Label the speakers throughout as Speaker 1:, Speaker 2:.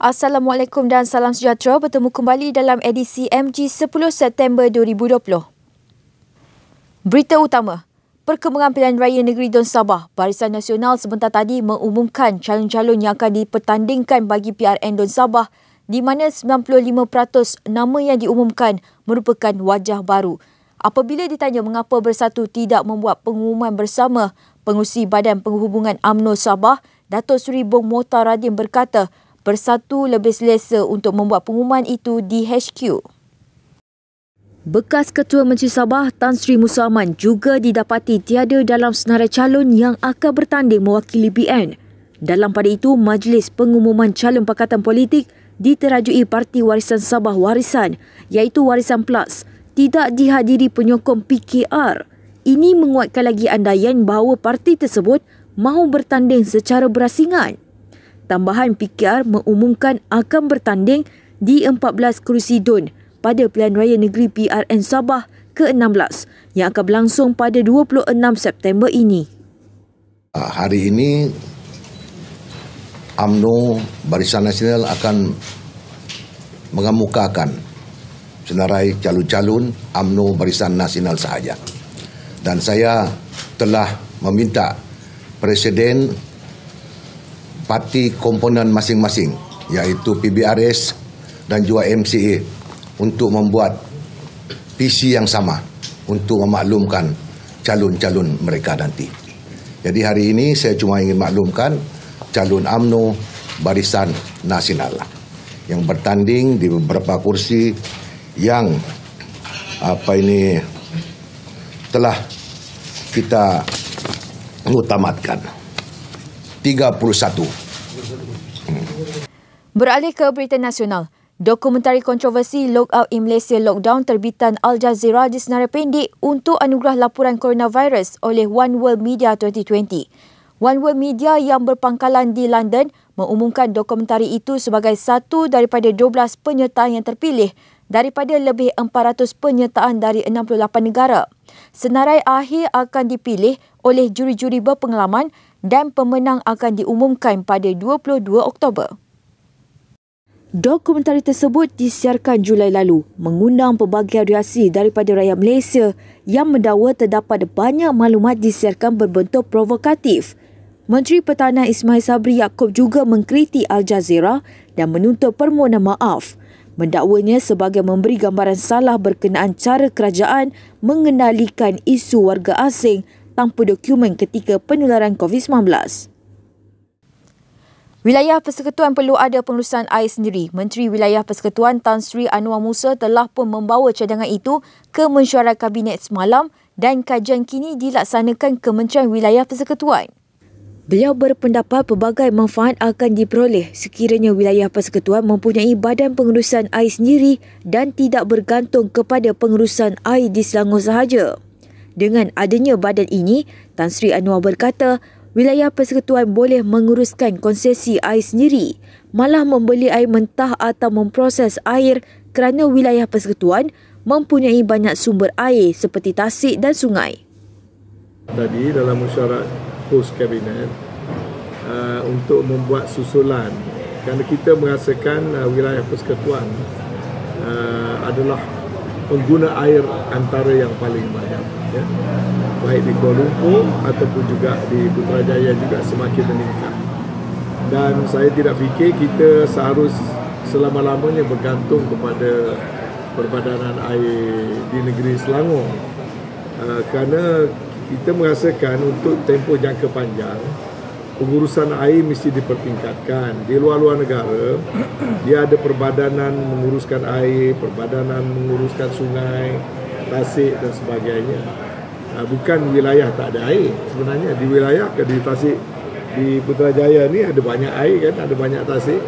Speaker 1: Assalamualaikum dan salam sejahtera. Bertemu kembali dalam edisi MG 10 September 2020. Berita utama. Perkembangan pilihan raya negeri Don Sabah. Barisan Nasional sebentar tadi mengumumkan calon-calon yang akan dipertandingkan bagi PRN Don Sabah, di mana 95% nama yang diumumkan merupakan wajah baru. Apabila ditanya mengapa Bersatu tidak membuat pengumuman bersama, Pengerusi Badan Penghubungan UMNO Sabah, Dato' Seri Bong Mokhtar Radin berkata, Bersatu lebih selesa untuk membuat pengumuman itu di HQ. Bekas Ketua Menteri Sabah Tan Sri Musa Aman juga didapati tiada dalam senarai calon yang akan bertanding mewakili BN. Dalam pada itu, Majlis Pengumuman Calon Pakatan Politik diterajui Parti Warisan Sabah Warisan, iaitu Warisan Plus, tidak dihadiri penyokong PKR. Ini menguatkan lagi andaian bahawa parti tersebut mahu bertanding secara berasingan. Tambahan, PKR mengumumkan akan bertanding di 14 kerusi DUN pada pilihan raya negeri PRN Sabah ke-16 yang akan berlangsung pada 26 September ini.
Speaker 2: Hari ini UMNO Barisan Nasional akan mengemukakan senarai calon-calon UMNO Barisan Nasional sahaja. Dan saya telah meminta Presiden parti komponen masing-masing, iaitu PBRS dan juga MCA, untuk membuat visi yang sama untuk memaklumkan calon-calon mereka nanti. Jadi hari ini saya cuma ingin maklumkan calon UMNO Barisan Nasional yang bertanding di beberapa kursi yang telah kita mengutamatkan. 31.
Speaker 1: Beralih ke berita nasional. Dokumentari kontroversi Logout in Malaysia Lockdown terbitan Al Jazeera disenarai pendek untuk anugerah laporan coronavirus oleh One World Media 2020. One World Media yang berpangkalan di London mengumumkan dokumentari itu sebagai satu daripada 12 penyertaan yang terpilih daripada lebih 400 penyertaan dari 68 negara. Senarai akhir akan dipilih oleh juri-juri berpengalaman dan pemenang akan diumumkan pada 22 Oktober. Dokumentari tersebut disiarkan Julai lalu, mengundang pelbagai reaksi daripada rakyat Malaysia yang mendakwa terdapat banyak maklumat disiarkan berbentuk provokatif. Menteri Pertahanan Ismail Sabri Yaakob juga mengkritik Al Jazeera dan menuntut permohonan maaf. Mendakwanya sebagai memberi gambaran salah berkenaan cara kerajaan mengendalikan isu warga asing tanpa dokumen ketika penularan COVID-19. Wilayah Persekutuan perlu ada pengurusan air sendiri. Menteri Wilayah Persekutuan Tan Sri Anwar Musa telah pun membawa cadangan itu ke mesyuarat Kabinet semalam dan kajian kini dilaksanakan Kementerian Wilayah Persekutuan. Beliau berpendapat pelbagai manfaat akan diperoleh sekiranya wilayah persekutuan mempunyai badan pengurusan air sendiri dan tidak bergantung kepada pengurusan air di Selangor sahaja. Dengan adanya badan ini, Tan Sri Anwar berkata, wilayah persekutuan boleh menguruskan konsesi air sendiri, malah membeli air mentah atau memproses air kerana wilayah persekutuan mempunyai banyak sumber air seperti tasik dan sungai.
Speaker 3: Tadi dalam mesyuarat pos kabinet untuk membuat susulan, kerana kita merasakan wilayah persekutuan adalah pengguna air antara yang paling banyak, ya. Baik di Kuala Lumpur ataupun juga di Putrajaya juga semakin meningkat. Dan saya tidak fikir kita seharus selama-lamanya bergantung kepada perbadanan air di negeri Selangor, kerana kita merasakan untuk tempoh jangka panjang pengurusan air mesti dipertingkatkan. Di luar-luar negara, dia ada perbadanan menguruskan air, perbadanan menguruskan sungai, tasik dan sebagainya. Bukan wilayah tak ada air. Sebenarnya di wilayah di tasik, di Putrajaya ni ada banyak air kan, ada banyak tasik.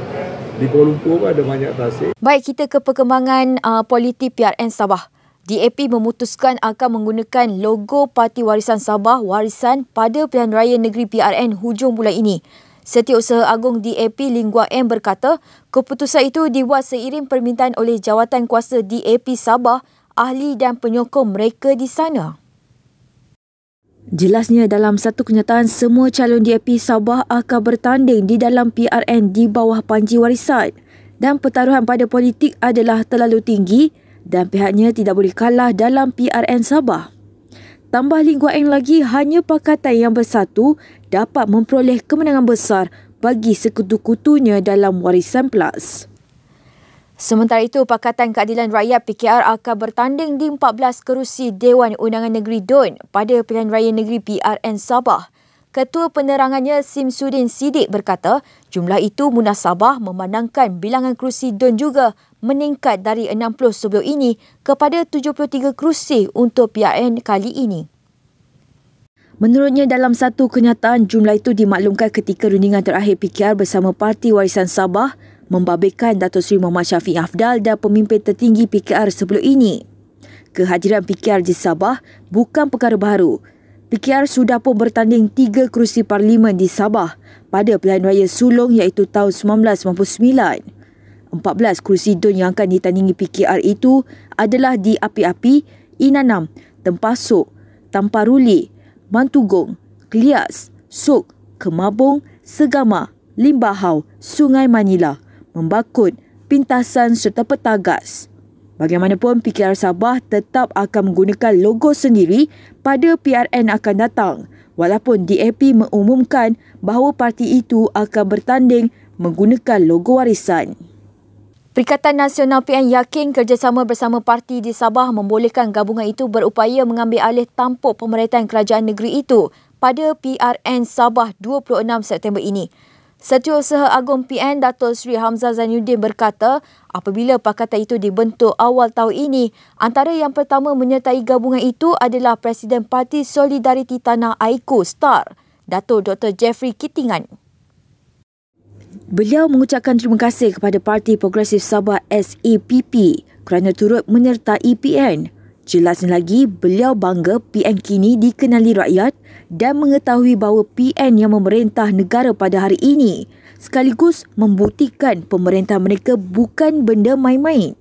Speaker 3: Di Kuala Lumpur ada banyak tasik.
Speaker 1: Baik, kita ke perkembangan politik PRN Sabah. DAP memutuskan akan menggunakan logo Parti Warisan Sabah Warisan pada pilihan raya negeri PRN hujung bulan ini. Setiausaha Agung DAP Lim Guat Em berkata, keputusan itu dibuat seiring permintaan oleh jawatan kuasa DAP Sabah, ahli dan penyokong mereka di sana. Jelasnya dalam satu kenyataan, semua calon DAP Sabah akan bertanding di dalam PRN di bawah panji warisan dan pertaruhan pada politik adalah terlalu tinggi dan pihaknya tidak boleh kalah dalam PRN Sabah. Tambah Lee Guak Eng lagi, hanya Pakatan yang Bersatu dapat memperoleh kemenangan besar bagi sekutu-kutunya dalam Warisan Plus. Sementara itu, Pakatan Keadilan Rakyat PKR akan bertanding di 14 kerusi Dewan Undangan Negeri DUN pada pilihan raya negeri PRN Sabah. Ketua Penerangannya Simsudin Siddiq berkata, jumlah itu munasabah memandangkan bilangan kerusi DUN juga meningkat dari 60 sebelum ini kepada 73 kerusi untuk PRN kali ini. Menurutnya, dalam satu kenyataan, jumlah itu dimaklumkan ketika rundingan terakhir PKR bersama Parti Warisan Sabah membabitkan Datuk Seri Muhammad Syafiq Afdal dan pemimpin tertinggi PKR sebelum ini. Kehadiran PKR di Sabah bukan perkara baru. PKR sudah pun bertanding 3 kerusi parlimen di Sabah pada pilihan raya sulung iaitu tahun 1999. 14 kerusi DUN yang akan ditandingi PKR itu adalah di Api-Api, Inanam, Tempasuk, Tamparuli, Mantugong, Klias, Sok, Kemabung, Segama, Limbahau, Sungai Manila, Membakut, Pintasan serta Petagas. Bagaimanapun, PKR Sabah tetap akan menggunakan logo sendiri pada PRN akan datang, walaupun DAP mengumumkan bahawa parti itu akan bertanding menggunakan logo warisan. Perikatan Nasional PN yakin kerjasama bersama parti di Sabah membolehkan gabungan itu berupaya mengambil alih tampuk pemerintahan kerajaan negeri itu pada PRN Sabah 26 September ini. Setiausaha Agung PN Datuk Seri Hamzah Zainuddin berkata, apabila pakatan itu dibentuk awal tahun ini, antara yang pertama menyertai gabungan itu adalah Presiden Parti Solidariti Tanah Airku STAR, Datuk Dr. Jeffrey Kittingan. Beliau mengucapkan terima kasih kepada Parti Progresif Sabah SAPP kerana turut menyertai PN. Jelasnya lagi, beliau bangga PN kini dikenali rakyat dan mengetahui bahawa PN yang memerintah negara pada hari ini sekaligus membuktikan pemerintah mereka bukan benda main-main.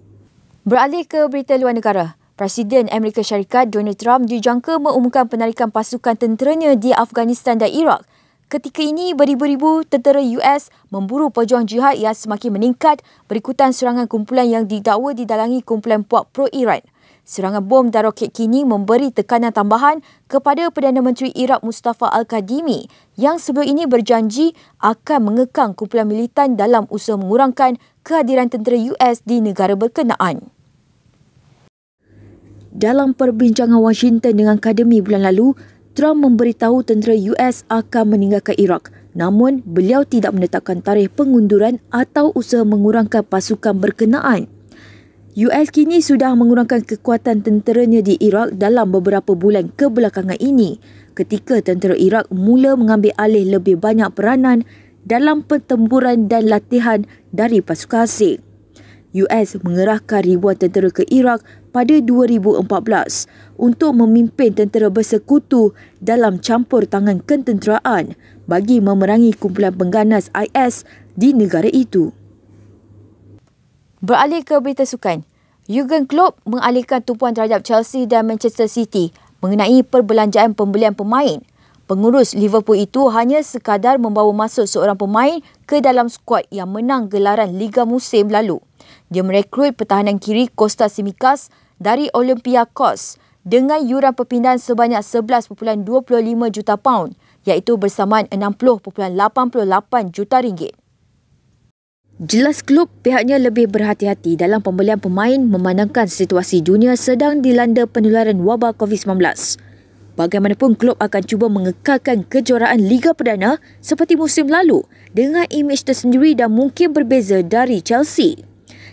Speaker 1: Beralih ke berita luar negara, Presiden Amerika Syarikat Donald Trump dijangka mengumumkan penarikan pasukan tenteranya di Afghanistan dan Iraq. Ketika ini, beribu-ribu tentera US memburu pejuang jihad yang semakin meningkat berikutan serangan kumpulan yang didakwa didalangi kumpulan puak pro-Iran. Serangan bom dan roket kini memberi tekanan tambahan kepada Perdana Menteri Iraq Mustafa Al-Kadhimi yang sebelum ini berjanji akan mengekang kumpulan militan dalam usaha mengurangkan kehadiran tentera US di negara berkenaan. Dalam perbincangan Washington dengan Akademi bulan lalu, Trump memberitahu tentera US akan meninggalkan Iraq, namun beliau tidak menetapkan tarikh pengunduran atau usaha mengurangkan pasukan berkenaan. US kini sudah mengurangkan kekuatan tenteranya di Iraq dalam beberapa bulan kebelakangan ini ketika tentera Iraq mula mengambil alih lebih banyak peranan dalam pertempuran dan latihan dari pasukan asing. US mengerahkan ribuan tentera ke Iraq pada 2014 untuk memimpin tentera bersekutu dalam campur tangan ketenteraan bagi memerangi kumpulan pengganas IS di negara itu. Beralih ke berita sukan, Jurgen Klopp mengalihkan tumpuan terhadap Chelsea dan Manchester City mengenai perbelanjaan pembelian pemain. Pengurus Liverpool itu hanya sekadar membawa masuk seorang pemain ke dalam skuad yang menang gelaran Liga musim lalu. Dia merekrut pertahanan kiri Kostas Tsimikas dari Olympiakos dengan yuran perpindahan sebanyak 11.25 juta pound, iaitu bersamaan 60.88 juta ringgit. Jelas klub pihaknya lebih berhati-hati dalam pembelian pemain memandangkan situasi dunia sedang dilanda penularan wabak COVID-19. Bagaimanapun, klub akan cuba mengekalkan kejuaraan Liga Perdana seperti musim lalu dengan imej tersendiri dan mungkin berbeza dari Chelsea.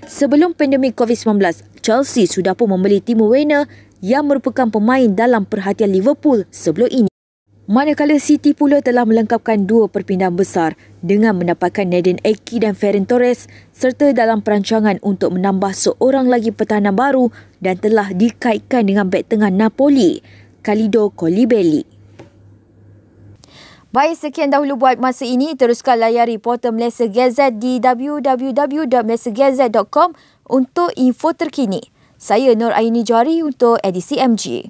Speaker 1: Sebelum pandemik COVID-19, Chelsea sudah pun membeli Timo Werner yang merupakan pemain dalam perhatian Liverpool sebelum ini. Manakala City pula telah melengkapkan dua perpindahan besar dengan mendapatkan Nathan Ake dan Ferran Torres serta dalam perancangan untuk menambah seorang lagi pertahanan baru dan telah dikaitkan dengan bek tengah Napoli, Kalidou Koulibaly. Baik, sekian dahulu buat masa ini. Teruskan layari portal Malaysia Gazette di www.malaysiagazette.com untuk info terkini. Saya Nur Aini Johari untuk edisi MG.